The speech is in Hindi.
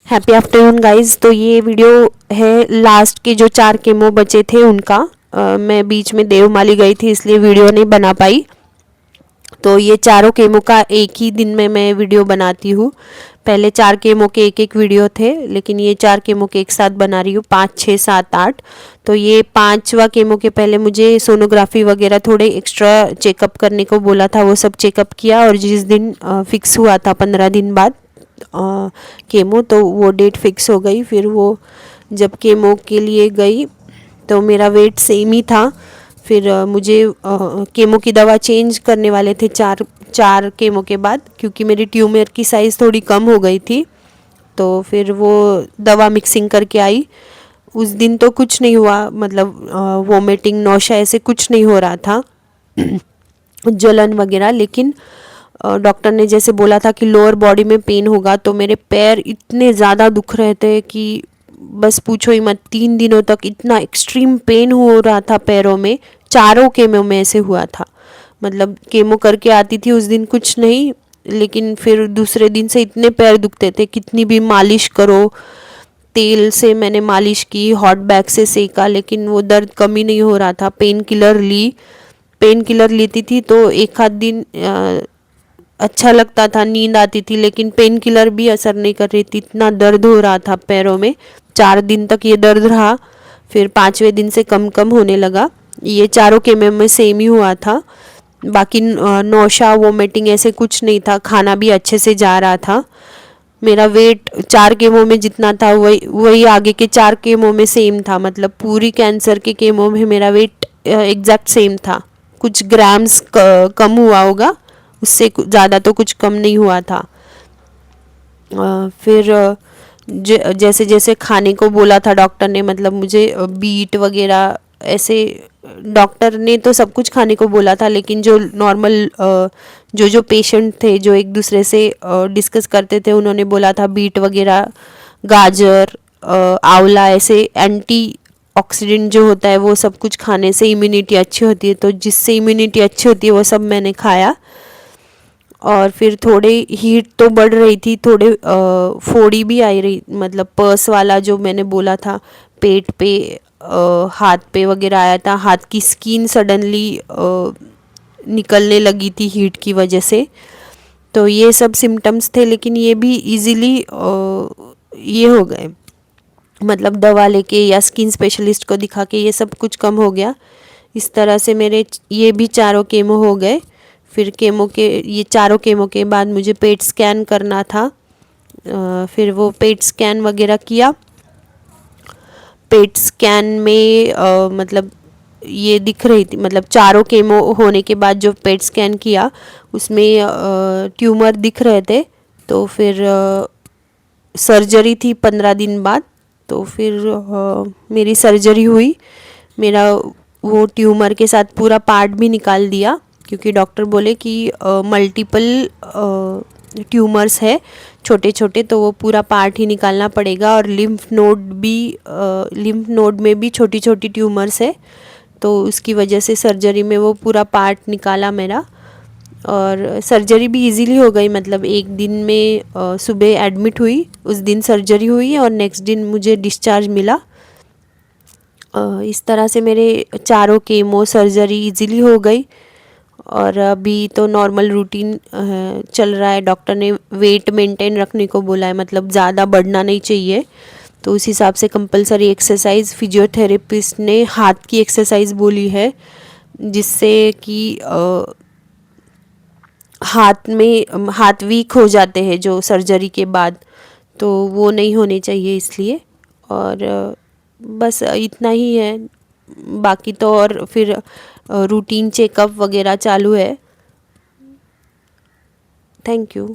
Happy afternoon guys. तो ये वीडियो है लास्ट के जो 4 केमो बचे थे उनका। मैं बीच में देवमाली गई थी इसलिए वीडियो नहीं बना पाई। तो ये चारों केमो का एक ही दिन में मैं वीडियो बनाती हूँ। पहले 4 केमो के एक वीडियो थे, लेकिन ये 4 केमो के एक साथ बना रही हूँ, 5, 6, 7, 8। तो ये 5वां केमो के पहले मुझे सोनोग्राफी वगैरह थोड़े एक्स्ट्रा चेकअप करने को बोला था, वो सब चेकअप किया। और जिस दिन फिक्स हुआ था 15 दिन बाद केमो, तो वो डेट फिक्स हो गई। फिर वो जब केमो के लिए गई तो मेरा वेट सेम ही था। फिर मुझे केमो की दवा चेंज करने वाले थे चार केमो के बाद, क्योंकि मेरी ट्यूमर की साइज़ थोड़ी कम हो गई थी। तो फिर वो दवा मिक्सिंग करके आई। उस दिन तो कुछ नहीं हुआ, मतलब वोमिटिंग, नौशा ऐसे कुछ नहीं हो रहा था, जलन वगैरह। लेकिन डॉक्टर ने जैसे बोला था कि लोअर बॉडी में पेन होगा, तो मेरे पैर इतने ज़्यादा दुख रहे थे कि बस पूछो ही मत। 3 दिनों तक इतना एक्सट्रीम पेन हो रहा था पैरों में। चारों केमो में ऐसे हुआ था। मतलब केमो करके आती थी उस दिन कुछ नहीं, लेकिन फिर दूसरे दिन से इतने पैर दुखते थे, कितनी भी मालिश करो। तेल से मैंने मालिश की, हॉट बैग से सेका, लेकिन वो दर्द कम ही नहीं हो रहा था। पेन किलर लेती थी तो एक आध दिन अच्छा लगता था, नींद आती थी, लेकिन पेन किलर भी असर नहीं कर रही थी, इतना दर्द हो रहा था पैरों में। 4 दिन तक ये दर्द रहा, फिर 5वें दिन से कम कम होने लगा। ये चारों केमो में सेम ही हुआ था। बाकी नौशा, वोमिटिंग ऐसे कुछ नहीं था, खाना भी अच्छे से जा रहा था। मेरा वेट 4 केमो में जितना था वही आगे के 4 केमो में सेम था। मतलब पूरी कैंसर के केमो में मेरा वेट एग्जैक्ट सेम था। कुछ ग्राम्स कम हुआ होगा, उससे ज़्यादा तो कुछ कम नहीं हुआ था। फिर जैसे जैसे खाने को बोला था डॉक्टर ने, मतलब मुझे बीट वगैरह ऐसे, डॉक्टर ने तो सब कुछ खाने को बोला था, लेकिन जो नॉर्मल जो पेशेंट थे जो एक दूसरे से डिस्कस करते थे, उन्होंने बोला था बीट वगैरह, गाजर, आंवला, ऐसे एंटी ऑक्सीडेंट जो होता है वो सब कुछ खाने से इम्यूनिटी अच्छी होती है। तो जिससे इम्यूनिटी अच्छी होती है वो सब मैंने खाया। और फिर थोड़े हीट तो बढ़ रही थी, थोड़े फोड़ी भी आई रही, मतलब पर्स वाला जो मैंने बोला था, पेट पे, हाथ पे वगैरह आया था। हाथ की स्किन सडनली निकलने लगी थी हीट की वजह से। तो ये सब सिम्टम्स थे, लेकिन ये भी इजीली ये हो गए, मतलब दवा लेके या स्किन स्पेशलिस्ट को दिखा के ये सब कुछ कम हो गया। इस तरह से मेरे ये भी चारों केमो हो गए। फिर ये चारों केमो के बाद मुझे पेट स्कैन करना था। फिर वो पेट स्कैन वगैरह किया। पेट स्कैन में मतलब ये दिख रही थी, मतलब चारों केमो होने के बाद जो पेट स्कैन किया उसमें ट्यूमर दिख रहे थे। तो फिर सर्जरी थी 15 दिन बाद। तो फिर मेरी सर्जरी हुई। मेरा वो ट्यूमर के साथ पूरा पार्ट भी निकाल दिया, क्योंकि डॉक्टर बोले कि मल्टीपल ट्यूमर्स है छोटे छोटे, तो वो पूरा पार्ट ही निकालना पड़ेगा। और लिम्फ नोड में भी छोटी छोटी ट्यूमर्स है, तो उसकी वजह से सर्जरी में वो पूरा पार्ट निकाला मेरा। और सर्जरी भी इजीली हो गई, मतलब एक दिन में सुबह एडमिट हुई, उस दिन सर्जरी हुई और नेक्स्ट दिन मुझे डिस्चार्ज मिला। इस तरह से मेरे चारों केमो सर्जरी इजीली हो गई। और अभी तो नॉर्मल रूटीन चल रहा है। डॉक्टर ने वेट मेंटेन रखने को बोला है, मतलब ज़्यादा बढ़ना नहीं चाहिए। तो उस हिसाब से कंपलसरी एक्सरसाइज, फिजियोथेरेपिस्ट ने हाथ की एक्सरसाइज बोली है, जिससे कि हाथ वीक हो जाते हैं जो सर्जरी के बाद, तो वो नहीं होने चाहिए इसलिए। और बस इतना ही है। बाकी तो और फिर रूटीन चेकअप वगैरह चालू है। Thank you.